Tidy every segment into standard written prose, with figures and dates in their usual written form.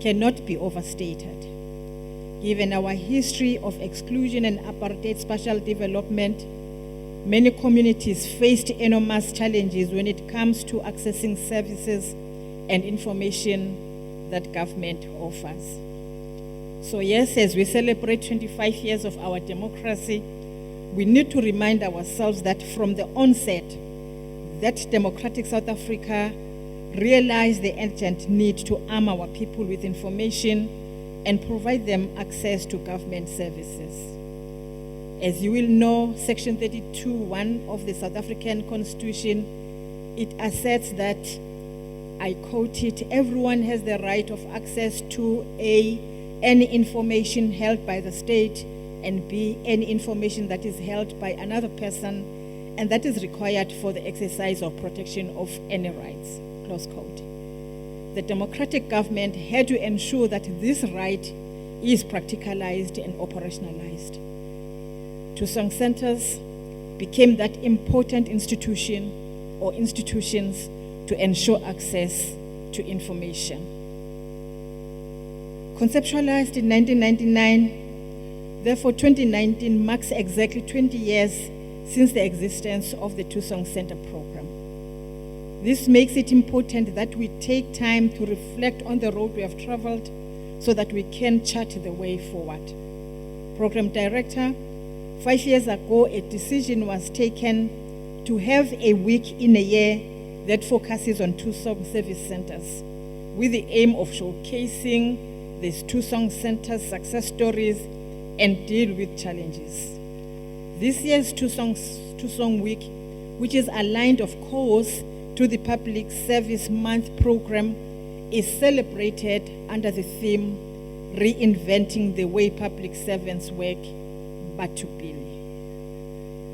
cannot be overstated. Given our history of exclusion and apartheid spatial development, many communities faced enormous challenges when it comes to accessing services and information that government offers. So yes, as we celebrate 25 years of our democracy, we need to remind ourselves that from the onset, that democratic South Africa realized the urgent need to arm our people with information and provide them access to government services. As you will know, Section 32(1) of the South African Constitution, it asserts that, I quote it, everyone has the right of access to A, any information held by the state, and B, any information that is held by another person and that is required for the exercise or protection of any rights, close quote. The democratic government had to ensure that this right is practicalized and operationalized. Thusong centers became that important institution or institutions to ensure access to information. Conceptualized in 1999, therefore 2019 marks exactly 20 years since the existence of the Thusong Center program. This makes it important that we take time to reflect on the road we have traveled so that we can chart the way forward. Program Director, 5 years ago, a decision was taken to have a week in a year that focuses on Thusong service centers with the aim of showcasing these Thusong centers' success stories and deal with challenges. This year's Thusong Week, which is aligned, of course, to the Public Service Month program, is celebrated under the theme, Reinventing the Way Public Servants Work, Batupili.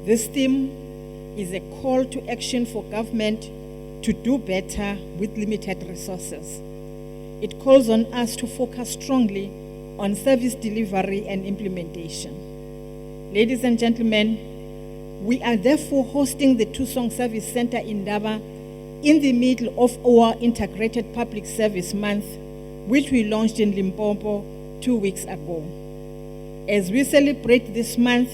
This theme is a call to action for government to do better with limited resources. It calls on us to focus strongly on service delivery and implementation. Ladies and gentlemen, we are therefore hosting the Thusong Service Center in Indaba in the middle of our Integrated Public Service Month, which we launched in Limpopo 2 weeks ago. As we celebrate this month,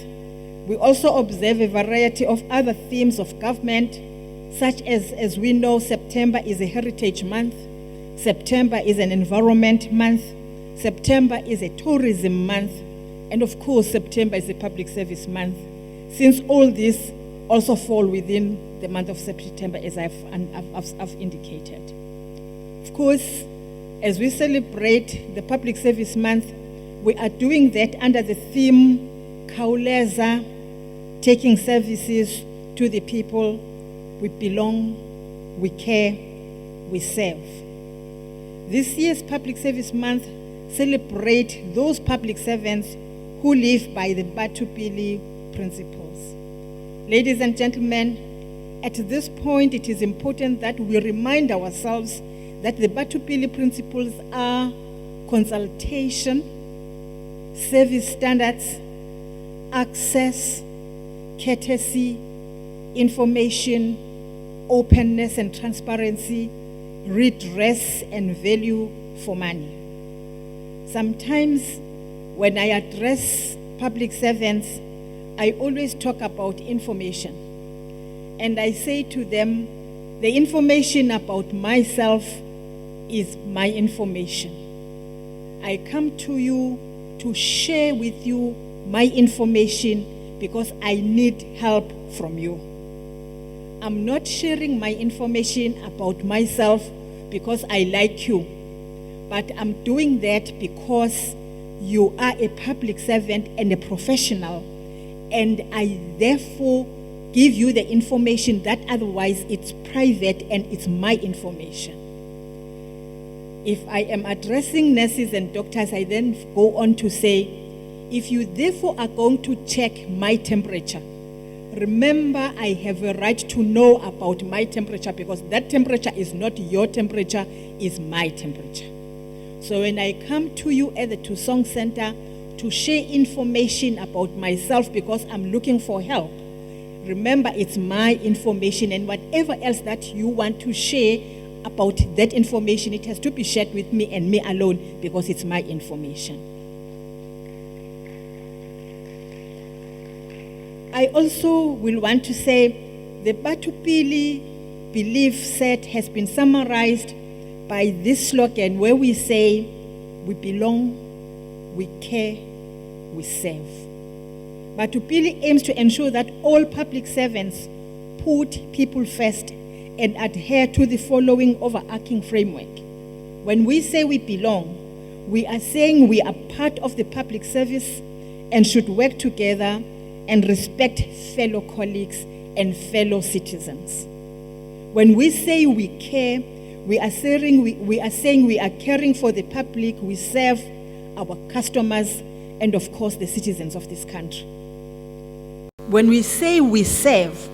we also observe a variety of other themes of government, such as we know, September is a Heritage Month, September is an Environment Month, September is a Tourism Month, and of course, September is a Public Service Month, since all these also fall within the month of September, as I've indicated. Of course, as we celebrate the Public Service Month, we are doing that under the theme, Khawuleza, taking services to the people. We belong, we care, we serve. This year's Public Service Month celebrates those public servants who live by the Ple Principles. Ladies and gentlemen, at this point, it is important that we remind ourselves that the Ple Principles are consultation, service standards, access, courtesy, information, openness and transparency, redress and value for money. Sometimes when I address public servants, I always talk about information. And I say to them, the information about myself is my information. I come to you to share with you my information because I need help from you. I'm not sharing my information about myself because I like you, but I'm doing that because you are a public servant and a professional, and I therefore give you the information that otherwise it's private and it's my information. If I am addressing nurses and doctors, I then go on to say, if you therefore are going to check my temperature, remember I have a right to know about my temperature because that temperature is not your temperature, it's my temperature. So when I come to you at the Thusong Center to share information about myself because I'm looking for help, remember it's my information, and whatever else that you want to share, about that information, it has to be shared with me and me alone because it's my information. I also will want to say the Batupili belief set has been summarized by this slogan where we say, we belong, we care, we serve. Batupili aims to ensure that all public servants put people first and adhere to the following overarching framework. When we say we belong, we are saying we are part of the public service and should work together and respect fellow colleagues and fellow citizens. When we say we care, we are saying we are caring for the public we serve, our customers, and of course the citizens of this country. When we say we serve,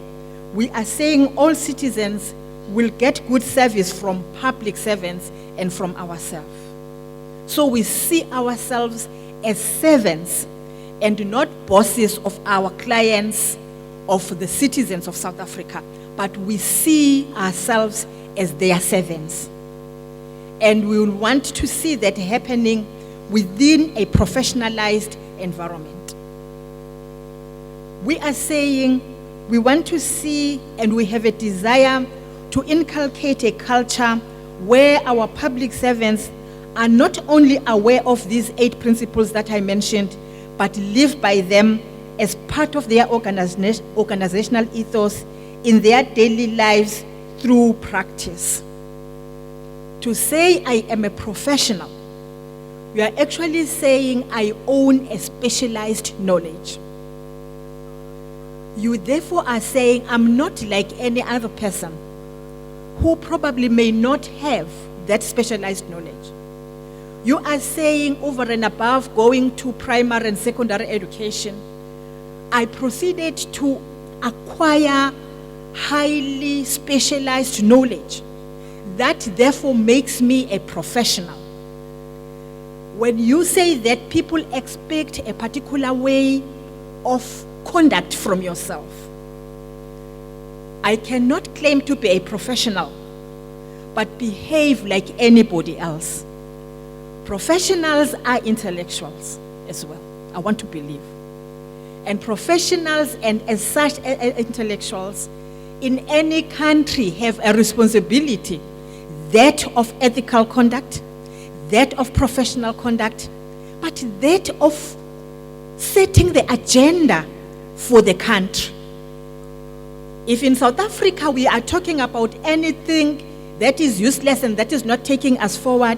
we are saying all citizens will get good service from public servants and from ourselves. So we see ourselves as servants and not bosses of our clients, of the citizens of South Africa, but we see ourselves as their servants. And we will want to see that happening within a professionalized environment. We are saying we want to see and we have a desire to inculcate a culture where our public servants are not only aware of these 8 principles that I mentioned, but live by them as part of their organizational ethos in their daily lives through practice. To say I am a professional, we are actually saying I own a specialized knowledge. You therefore are saying I'm not like any other person who probably may not have that specialized knowledge. You are saying over and above going to primary and secondary education, I proceeded to acquire highly specialized knowledge that therefore makes me a professional. When you say that people expect a particular way of conduct from yourself, I cannot claim to be a professional, but behave like anybody else. Professionals are intellectuals as well, I want to believe. And professionals and as such intellectuals in any country have a responsibility, that of ethical conduct, that of professional conduct, but that of setting the agenda for the country. If in South Africa we are talking about anything that is useless and that is not taking us forward,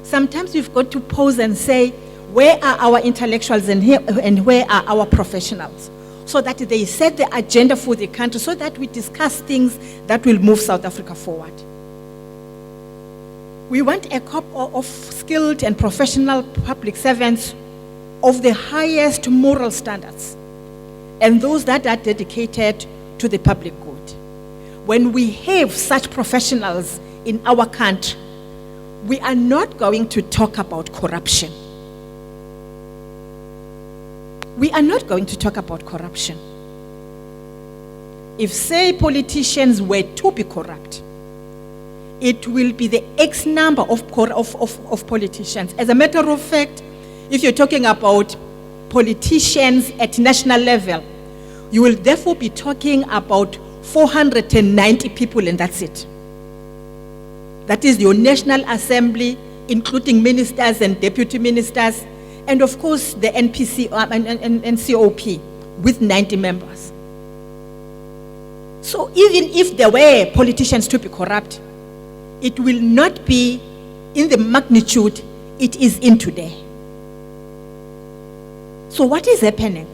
sometimes we've got to pause and say, where are our intellectuals and where are our professionals? So that they set the agenda for the country, so that we discuss things that will move South Africa forward. We want a corps of skilled and professional public servants of the highest moral standards, and those that are dedicated to the public good. When we have such professionals in our country, we are not going to talk about corruption. We are not going to talk about corruption. If, say, politicians were to be corrupt, it will be the X number of politicians. As a matter of fact, if you're talking about politicians at national level, you will therefore be talking about 490 people, and that's it. That is your National Assembly, including ministers and deputy ministers, and of course the NPC and COP with 90 members. So even if there were politicians to be corrupt, it will not be in the magnitude it is in today. So what is happening?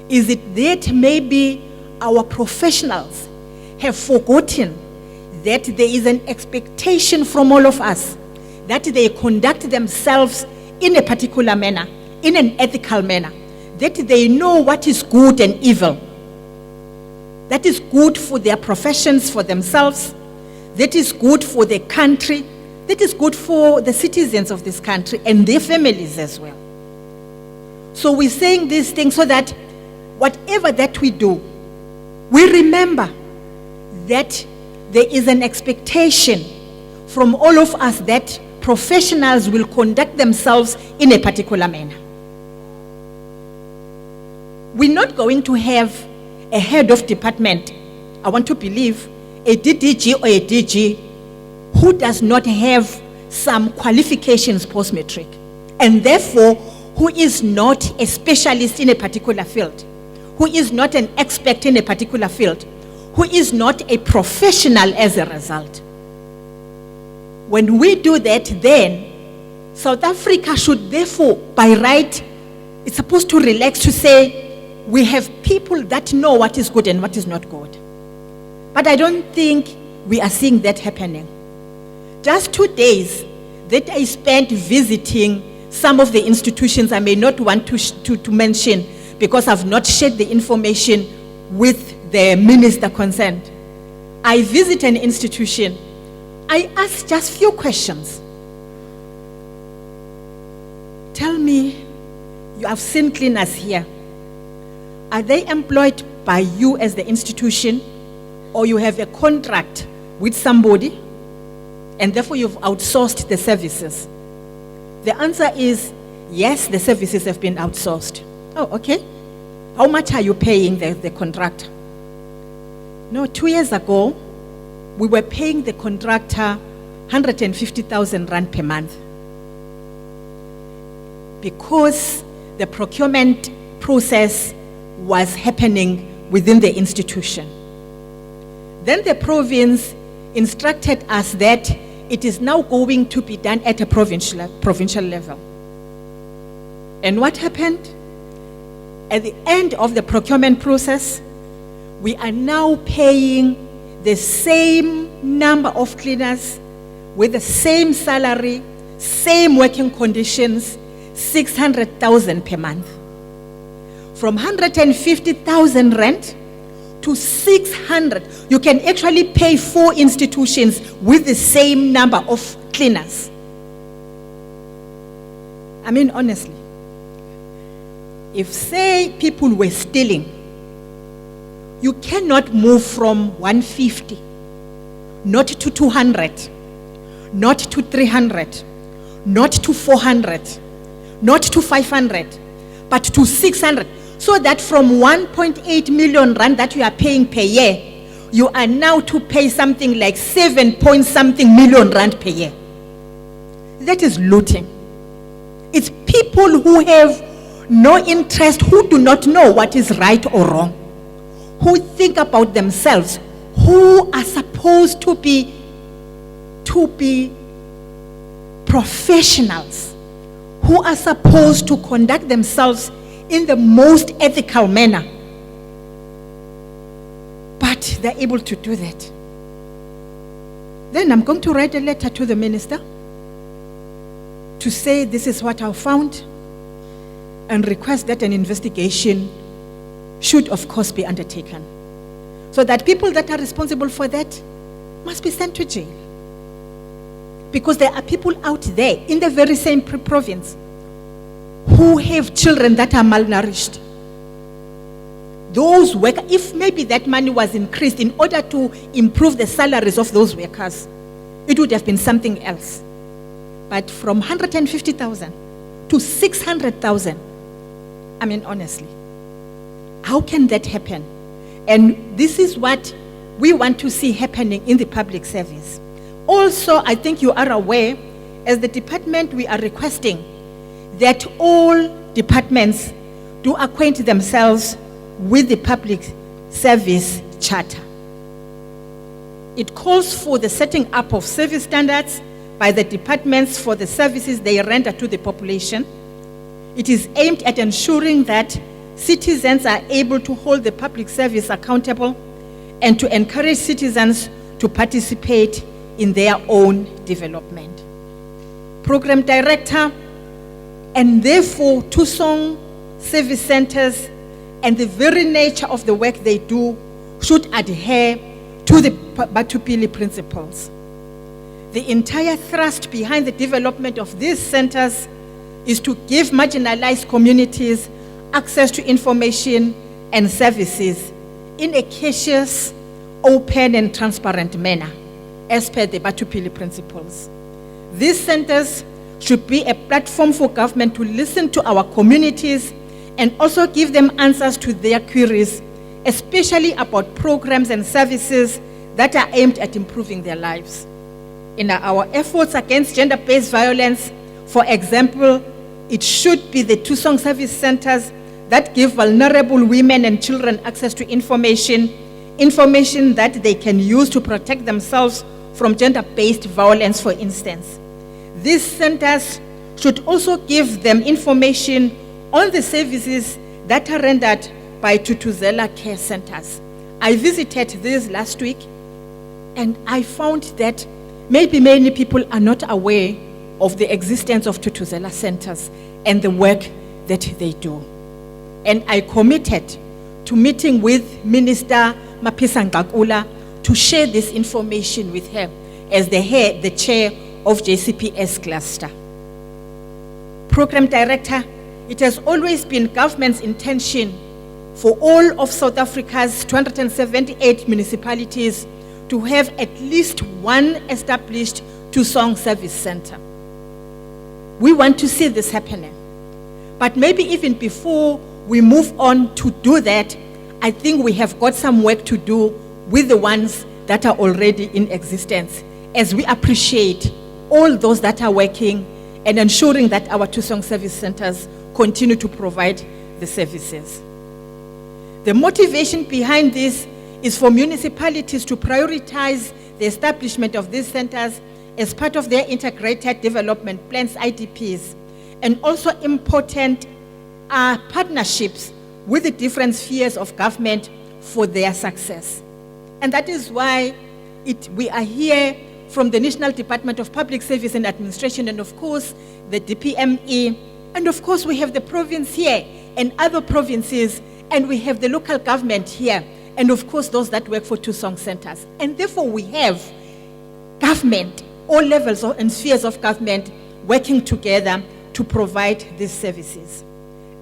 Is it that maybe our professionals have forgotten that there is an expectation from all of us that they conduct themselves in a particular manner, in an ethical manner, that they know what is good and evil, that is good for their professions, for themselves, that is good for the country, that is good for the citizens of this country and their families as well. So we're saying these things so that whatever that we do, we remember that there is an expectation from all of us that professionals will conduct themselves in a particular manner. We're not going to have a head of department, I want to believe, a DDG or a DG who does not have some qualifications post-matric, and therefore who is not a specialist in a particular field, who is not an expert in a particular field, who is not a professional as a result. When we do that, then South Africa should therefore, by right, it's supposed to relax to say, we have people that know what is good and what is not good. But I don't think we are seeing that happening. Just 2 days that I spent visiting some of the institutions I may not want to mention because I've not shared the information with the minister concerned. I visit an institution. I ask just few questions. Tell me, you have seen cleaners here. Are they employed by you as the institution, or you have a contract with somebody and therefore you've outsourced the services? The answer is yes, the services have been outsourced. Oh, okay. How much are you paying the contractor? No, 2 years ago, we were paying the contractor 150,000 rand per month because the procurement process was happening within the institution. Then the province instructed us that it is now going to be done at a provincial level. And what happened? At the end of the procurement process, we are now paying the same number of cleaners with the same salary, same working conditions, 600,000 per month. From 150,000 rand to 600, you can actually pay 4 institutions with the same number of cleaners. I mean, honestly, if say people were stealing, you cannot move from 150, not to 200, not to 300, not to 400, not to 500, but to 600. So that from 1.8 million rand that you are paying per year, you are now to pay something like 7-point-something million rand per year. That is looting. It's people who have no interest, who do not know what is right or wrong, who think about themselves, who are supposed to be professionals, who are supposed to conduct themselves in the most ethical manner. But they're able to do that. Then I'm going to write a letter to the minister to say this is what I found and request that an investigation should of course be undertaken, so that people that are responsible for that must be sent to jail. Because there are people out there in the very same province who have children that are malnourished. Those workers, if maybe that money was increased in order to improve the salaries of those workers, it would have been something else. But from 150,000 to 600,000, I mean, honestly, how can that happen? And this is what we want to see happening in the public service. Also, I think you are aware, as the department, we are requesting that all departments do acquaint themselves with the public service charter. It calls for the setting up of service standards by the departments for the services they render to the population. It is aimed at ensuring that citizens are able to hold the public service accountable and to encourage citizens to participate in their own development. Program Director, and therefore Thusong service centers and the very nature of the work they do should adhere to the Ple Principles. The entire thrust behind the development of these centers is to give marginalized communities access to information and services in a cautious, open and transparent manner. as per the Ple Principles. These centers should be a platform for government to listen to our communities and also give them answers to their queries, especially about programs and services that are aimed at improving their lives. In our efforts against gender-based violence, for example, it should be the Thusong service centers that give vulnerable women and children access to information that they can use to protect themselves from gender-based violence, for instance. These centers should also give them information on the services that are rendered by Thuthuzela care centers. I visited this last week, and I found that maybe many people are not aware of the existence of Thuthuzela centers and the work that they do. And I committed to meeting with Minister Arcola to share this information with her as the chair of JCPS cluster. Program Director, it has always been government's intention for all of South Africa's 278 municipalities to have at least one established Thusong service center. We want to see this happening. But maybe even before we move on to do that, I think we have got some work to do with the ones that are already in existence, as we appreciate all those that are working and ensuring that our Thusong service centers continue to provide the services. The motivation behind this is for municipalities to prioritize the establishment of these centers as part of their integrated development plans, IDPs, and also important partnerships with the different spheres of government for their success. And that is why we are here from the National Department of Public Service and Administration, and of course the DPME, and of course we have the province here and other provinces, and we have the local government here, and of course those that work for Thusong centers. And therefore we have government, all levels and spheres of government working together to provide these services.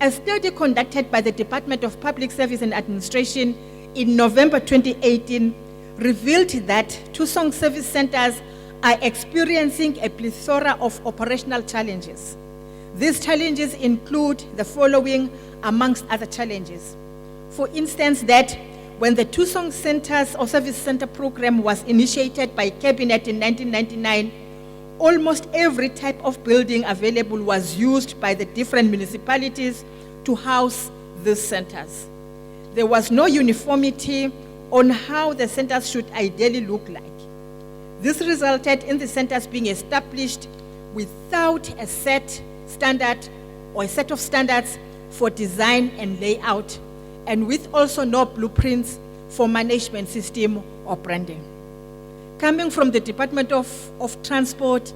A study conducted by the Department of Public Service and Administration in November 2018 revealed that Thusong service centers are experiencing a plethora of operational challenges. These challenges include the following, amongst other challenges. For instance, that when the Thusong Centers or Service Center program was initiated by Cabinet in 1999, almost every type of building available was used by the different municipalities to house these centers. There was no uniformity on how the centers should ideally look like. This resulted in the centers being established without a set standard or a set of standards for design and layout, and with also no blueprints for management system or branding. Coming from the Department of Transport,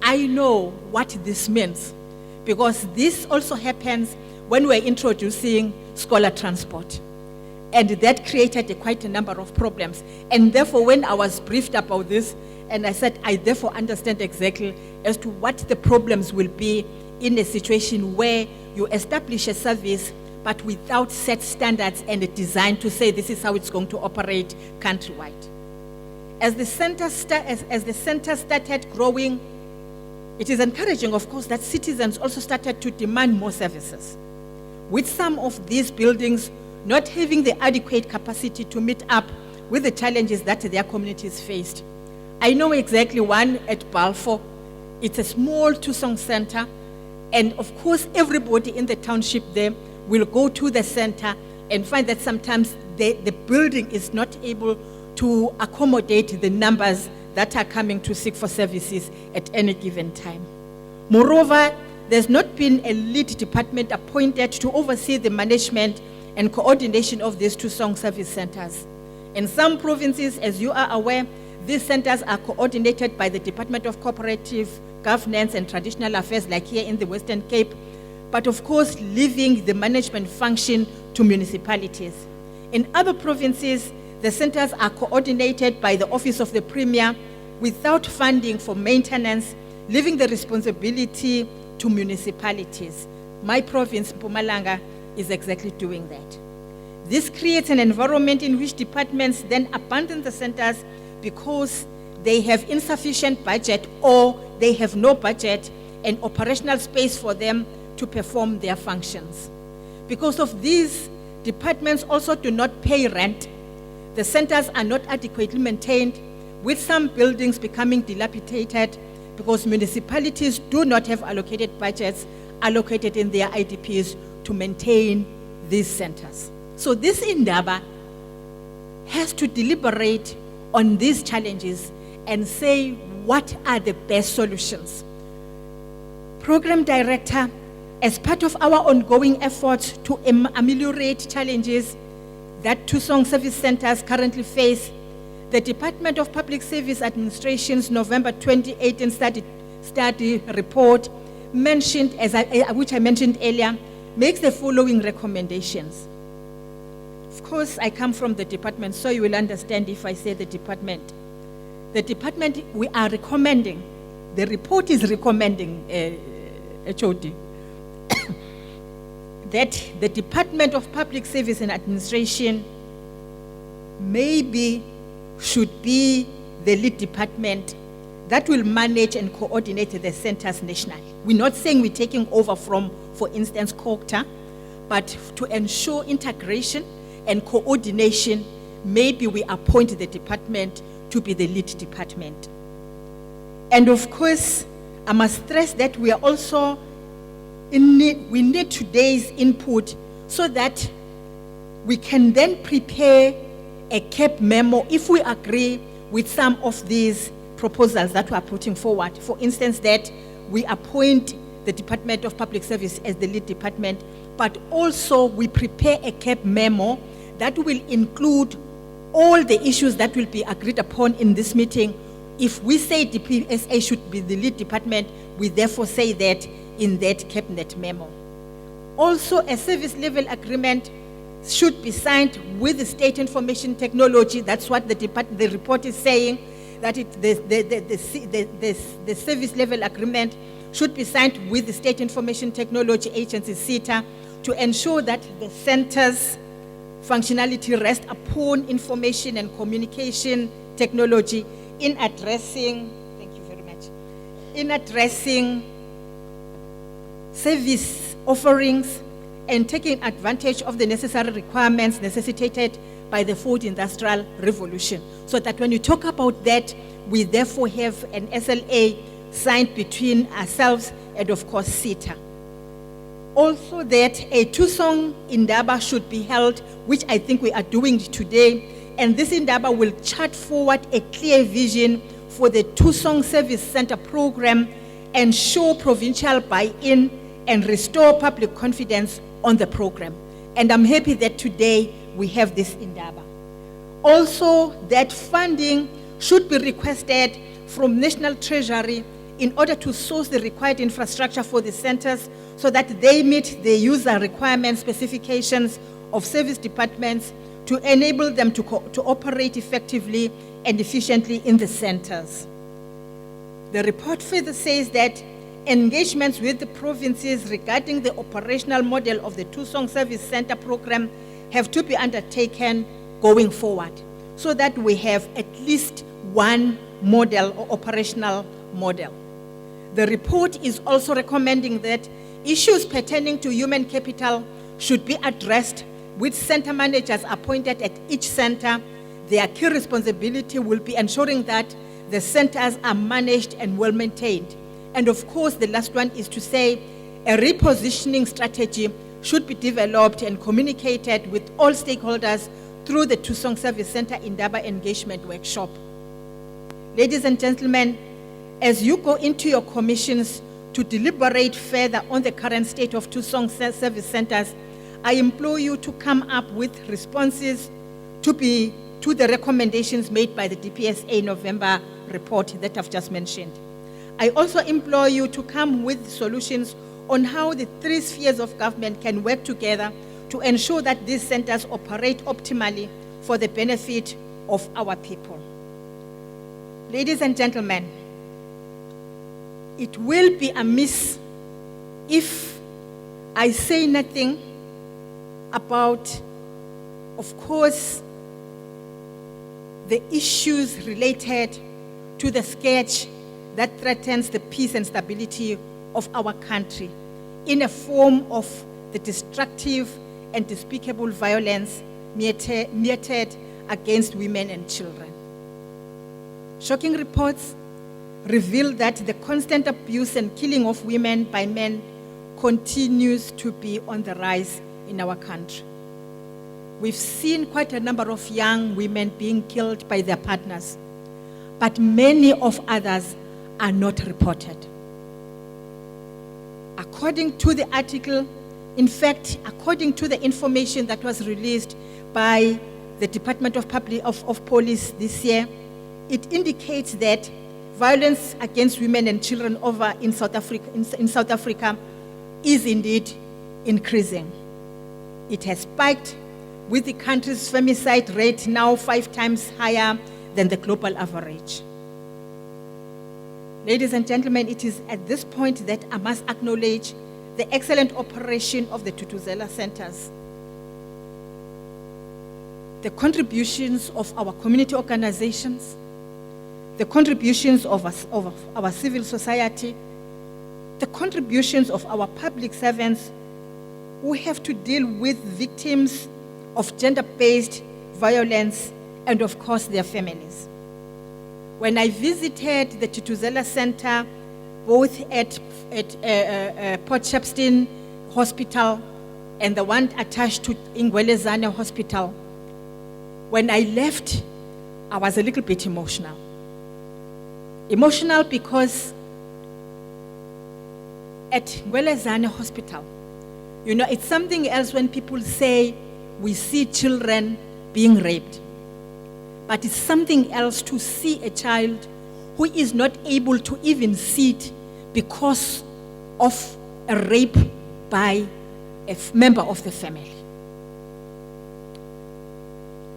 I know what this means, because this also happens when we're introducing scholar transport. And that created quite a number of problems. And therefore, when I was briefed about this, and I said, I therefore understand exactly as to what the problems will be in a situation where you establish a service, but without set standards and a design to say this is how it's going to operate countrywide. As the center started growing, it is encouraging, of course, that citizens also started to demand more services, with some of these buildings not having the adequate capacity to meet up with the challenges that their communities faced. I know exactly one at Balfour. It's a small Thusong center, and of course everybody in the township there will go to the center and find that sometimes the building is not able to accommodate the numbers that are coming to seek for services at any given time. Moreover, there's not been a lead department appointed to oversee the management and coordination of these Thusong service centers. In some provinces, as you are aware, these centers are coordinated by the Department of Cooperative Governance and Traditional Affairs, like here in the Western Cape, but of course leaving the management function to municipalities. In other provinces, the centers are coordinated by the Office of the Premier without funding for maintenance, leaving the responsibility to municipalities. My province, Mpumalanga, is exactly doing that. This creates an environment in which departments then abandon the centers because they have insufficient budget or they have no budget and operational space for them to perform their functions. Because of these, departments also do not pay rent. The centers are not adequately maintained, with some buildings becoming dilapidated because municipalities do not have allocated budgets allocated in their IDPs to maintain these centers. So this Indaba has to deliberate on these challenges and say what are the best solutions. Program Director, as part of our ongoing efforts to ameliorate challenges that Thusong service centers currently face, the Department of Public Service Administration's November 2018 study report mentioned, which I mentioned earlier, makes the following recommendations. Of course, I come from the department, so you will understand if I say the department. The department, we are recommending, the report is recommending, HOD, that the Department of Public Service and Administration should be the lead department that will manage and coordinate the centers nationally. We're not saying we're taking over from, for instance, COCTA, but to ensure integration and coordination, maybe we appoint the department to be the lead department. And of course, I must stress that we are also we need today's input so that we can then prepare a CAP memo if we agree with some of these proposals that we are putting forward. For instance, that we appoint the Department of Public Service as the lead department, but also we prepare a CAP memo that will include all the issues that will be agreed upon in this meeting. If we say DPSA should be the lead department, we therefore say that in that cabinet memo. Also, a service level agreement should be signed with the state information technology. That's what the report is saying, that the service level agreement should be signed with the State Information Technology Agency, SITA, to ensure that the center's functionality rests upon information and communication technology in addressing, thank you very much, in addressing service offerings and taking advantage of the necessary requirements necessitated by the fourth industrial revolution. So that when you talk about that, we therefore have an SLA signed between ourselves and of course SITA. Also that a Thusong Indaba should be held, which I think we are doing today, and this Indaba will chart forward a clear vision for the Thusong Service Center program, ensure provincial buy-in and restore public confidence on the program. And I'm happy that today we have this Indaba. Also, that funding should be requested from National Treasury in order to source the required infrastructure for the centers so that they meet the user requirement specifications of service departments to enable them to operate effectively and efficiently in the centers. The report further says that engagements with the provinces regarding the operational model of the Thusong Service Center program have to be undertaken going forward so that we have at least one model or operational model. The report is also recommending that issues pertaining to human capital should be addressed with center managers appointed at each center. Their key responsibility will be ensuring that the centers are managed and well maintained. And of course, the last one is to say a repositioning strategy should be developed and communicated with all stakeholders through the Thusong Service Center Indaba engagement workshop. Ladies and gentlemen, as you go into your commissions to deliberate further on the current state of Thusong service centers, I implore you to come up with responses to the recommendations made by the DPSA November report that I've just mentioned. I also implore you to come with solutions on how the three spheres of government can work together to ensure that these centers operate optimally for the benefit of our people. Ladies and gentlemen, it will be amiss if I say nothing about, of course, the issues related to the scourge that threatens the peace and stability of our country in a form of the destructive and despicable violence meted against women and children. Shocking reports reveal that the constant abuse and killing of women by men continues to be on the rise in our country. We've seen quite a number of young women being killed by their partners, but many of others are not reported. According to the article, in fact, according to the information that was released by the Department of Police this year, it indicates that violence against women and children in South Africa is indeed increasing. It has spiked, with the country's femicide rate now 5 times higher than the global average. Ladies and gentlemen, it is at this point that I must acknowledge the excellent operation of the Thuthuzela centers, the contributions of our community organizations, the contributions of our civil society, the contributions of our public servants who have to deal with victims of gender-based violence and, of course, their families. When I visited the Thuthuzela Center, both at Port Shepstone Hospital and the one attached to Ingwelezane Hospital, when I left, I was a little bit emotional. Emotional because at Ingwelezane Hospital, you know, it's something else when people say we see children being raped. But it's something else to see a child who is not able to even sit because of a rape by a member of the family.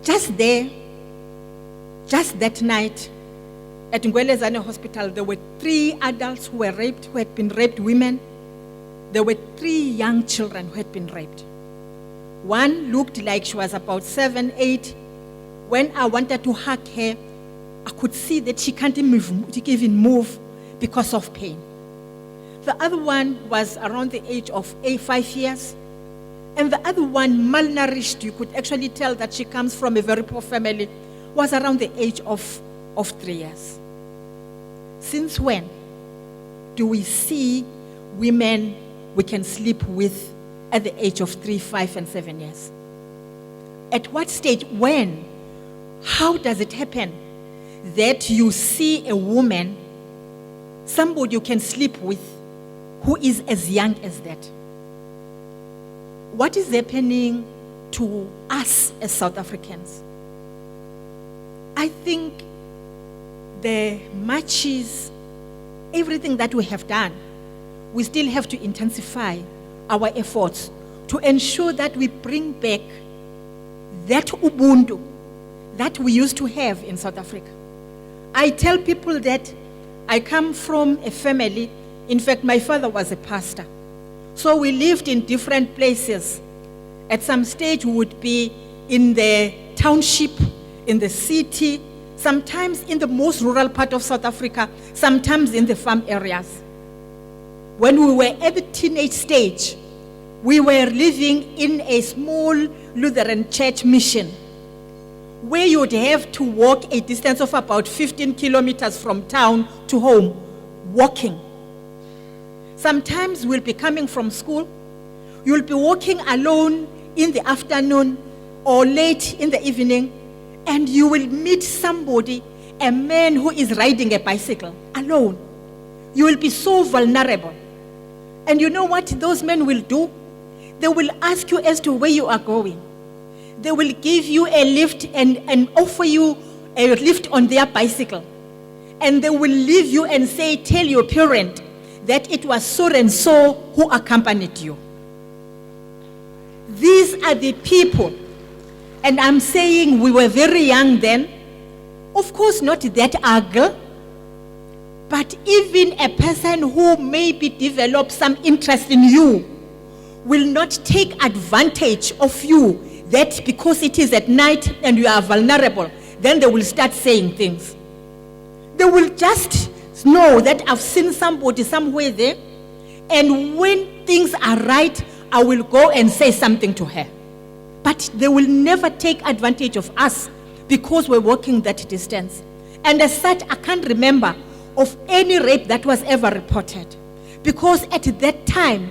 Just there, just that night, at Ngwelezane Hospital, there were 3 adults who were raped, who had been raped women. There were 3 young children who had been raped. One looked like she was about 7, 8. When I wanted to hug her, I could see that she can't even move because of pain. The other one was around the age of 5 years. And the other one, malnourished, you could actually tell that she comes from a very poor family, was around the age of 3 years. Since when do we see women we can sleep with at the age of 3, 5, and 7 years? At what stage? When? How does it happen that you see a woman, somebody you can sleep with, who is as young as that? What is happening to us as South Africans? I think the marches, everything that we have done, we still have to intensify our efforts to ensure that we bring back that Ubuntu that we used to have in South Africa. I tell people that I come from a family, in fact, my father was a pastor. So we lived in different places. At some stage, we would be in the township, in the city, sometimes in the most rural part of South Africa, sometimes in the farm areas. When we were at the teenage stage, we were living in a small Lutheran church mission where you would have to walk a distance of about 15 kilometers from town to home, walking. Sometimes we'll be coming from school, you'll be walking alone in the afternoon or late in the evening, and you will meet somebody, a man who is riding a bicycle alone. You will be so vulnerable. And you know what those men will do? They will ask you as to where you are going. They will give you a lift and offer you a lift on their bicycle. And they will leave you and say, tell your parent that it was so and so who accompanied you. These are the people. And I'm saying we were very young then. Of course, not that ugly. But even a person who maybe developed some interest in you will not take advantage of you, that because it is at night and you are vulnerable, then they will start saying things. They will just know that I've seen somebody somewhere there, and when things are right, I will go and say something to her. But they will never take advantage of us because we're walking that distance. And as such, I can't remember of any rape that was ever reported. Because at that time,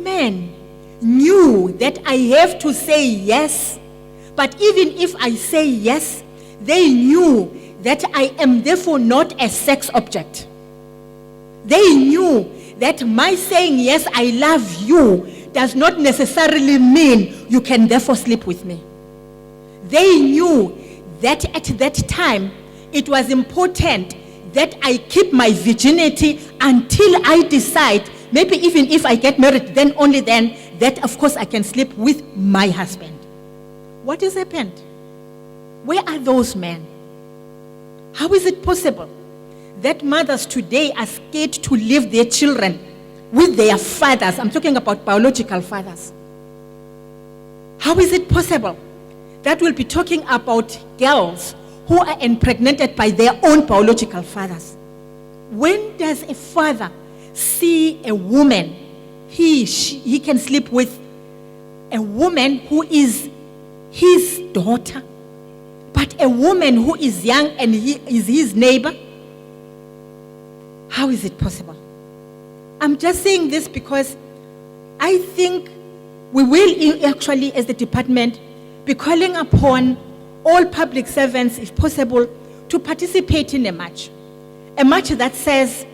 men knew that I have to say yes. But even if I say yes, they knew that I am therefore not a sex object. They knew that my saying yes, I love you, does not necessarily mean you can therefore sleep with me. They knew that at that time, it was important that I keep my virginity until I decide, maybe even if I get married, then only then, that of course I can sleep with my husband. What has happened? Where are those men? How is it possible that mothers today are scared to leave their children with their fathers? I'm talking about biological fathers. How is it possible that we'll be talking about girls who are impregnated by their own biological fathers? When does a father see a woman, he can sleep with a woman who is his daughter, but a woman who is young and he is his neighbor? How is it possible? I'm just saying this because I think we will actually, as the department, be calling upon all public servants, if possible, to participate in a march that says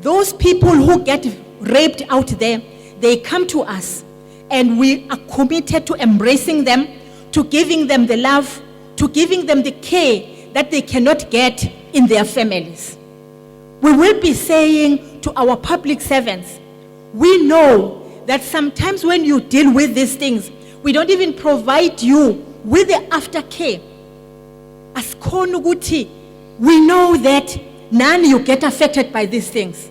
those people who get raped out there, they come to us and we are committed to embracing them, to giving them the love, to giving them the care that they cannot get in their families. We will be saying to our public servants, we know that sometimes when you deal with these things, we don't even provide you with the aftercare. As Konuguti, we know that none you get affected by these things.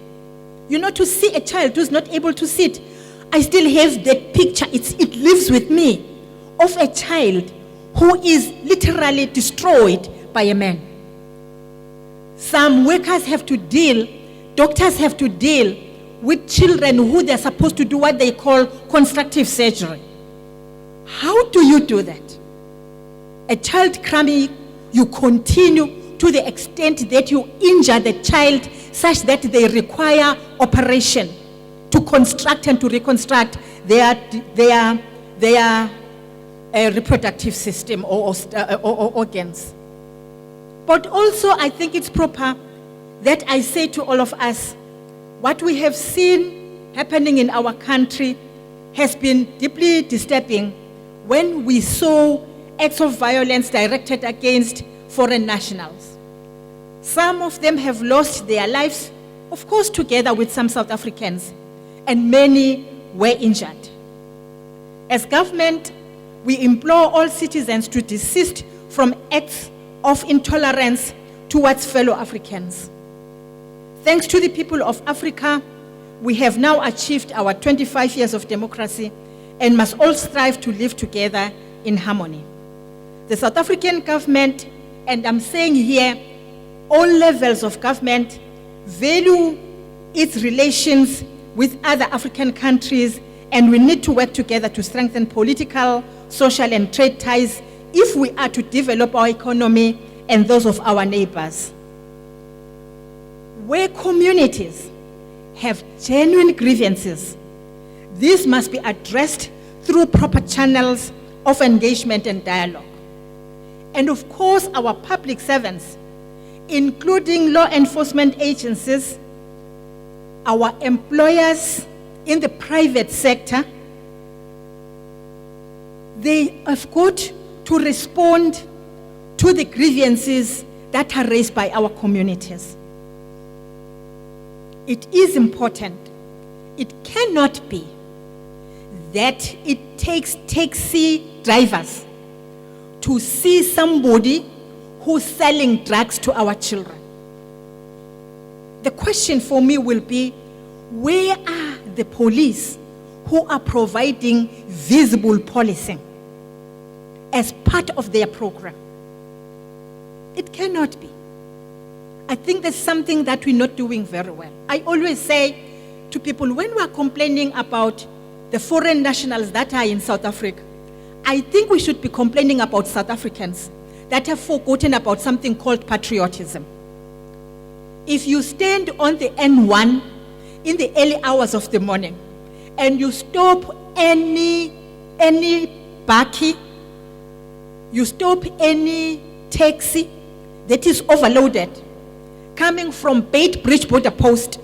You know, to see a child who's not able to sit, I still have that picture, it lives with me, of a child who is literally destroyed by a man. Some workers have to deal, doctors have to deal with children who they're supposed to do what they call constructive surgery. How do you do that? A child crying, you continue to the extent that you injure the child such that they require operation to construct and to reconstruct their reproductive system or organs. But also I think it's proper that I say to all of us, what we have seen happening in our country has been deeply disturbing when we saw acts of violence directed against foreign nationals. Some of them have lost their lives, of course, together with some South Africans, and many were injured. As government, we implore all citizens to desist from acts of intolerance towards fellow Africans. Thanks to the people of Africa, we have now achieved our 25 years of democracy and must all strive to live together in harmony. The South African government, and I'm saying here, all levels of government, value its relations with other African countries, and we need to work together to strengthen political, social, and trade ties if we are to develop our economy and those of our neighbors. Where communities have genuine grievances, these must be addressed through proper channels of engagement and dialogue. And of course, our public servants, including law enforcement agencies, our employers in the private sector, they have got to respond to the grievances that are raised by our communities. It is important. It cannot be that it takes taxi drivers to see somebody who's selling drugs to our children. The question for me will be, where are the police who are providing visible policing as part of their program? It cannot be. I think there's something that we're not doing very well. I always say to people, when we're complaining about the foreign nationals that are in South Africa, I think we should be complaining about South Africans that have forgotten about something called patriotism. If you stand on the N1 in the early hours of the morning and you stop any bakkie, you stop any taxi that is overloaded coming from Bridge border post,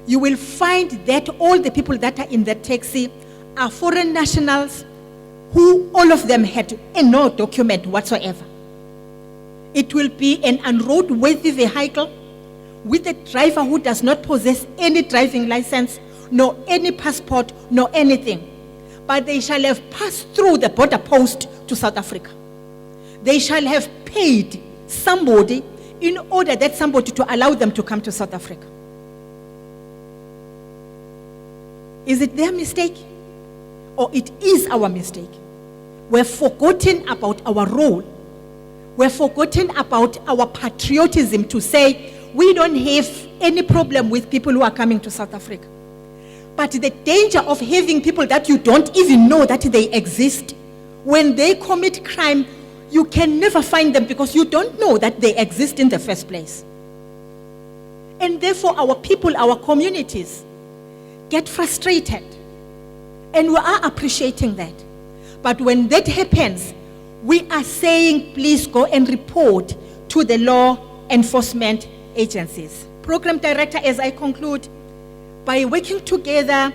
you will find that all the people that are in that taxi are foreign nationals who all of them had no document whatsoever. It will be an unroadworthy vehicle with a driver who does not possess any driving license, nor any passport, nor anything. But they shall have passed through the border post to South Africa. They shall have paid somebody in order that somebody to allow them to come to South Africa. Is it their mistake? Or it is our mistake? We've forgotten about our role. We've forgotten about our patriotism to say we don't have any problem with people who are coming to South Africa. But the danger of having people that you don't even know that they exist, when they commit crime, you can never find them because you don't know that they exist in the first place. And therefore our people, our communities get frustrated. And we are appreciating that. But when that happens, we are saying, please go and report to the law enforcement agencies. Program Director, as I conclude, by working together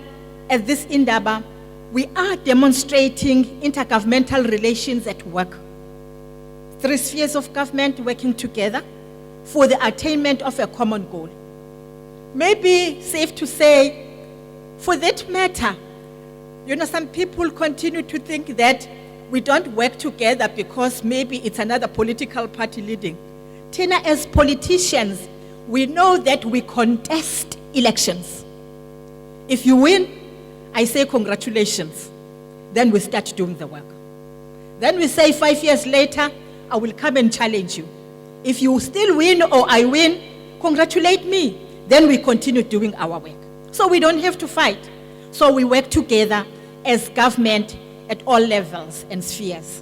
at this Indaba, we are demonstrating intergovernmental relations at work. 3 spheres of government working together for the attainment of a common goal. Maybe safe to say, for that matter, some people continue to think that we don't work together because maybe it's another political party leading. Tina, as politicians, we know that we contest elections. If you win, I say congratulations. Then we start doing the work. Then we say 5 years later, I will come and challenge you. If you still win or I win, congratulate me. Then we continue doing our work. So we don't have to fight. So we work together as government at all levels and spheres.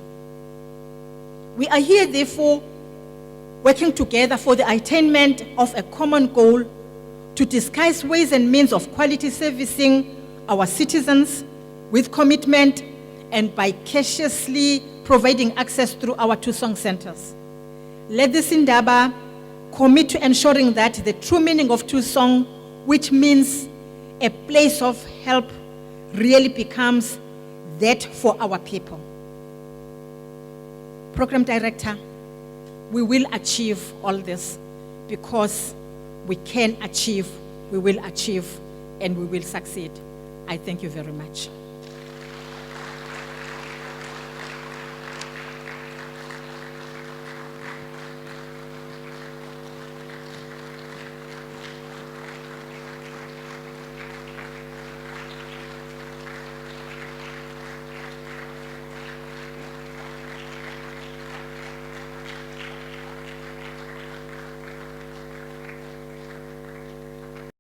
We are here, therefore, working together for the attainment of a common goal to discuss ways and means of quality servicing our citizens with commitment and by cautiously providing access through our Thusong centers. Let this Indaba commit to ensuring that the true meaning of Thusong, which means a place of help, really becomes that for our people. Program Director, we will achieve all this because we can achieve, we will achieve, and we will succeed. I thank you very much.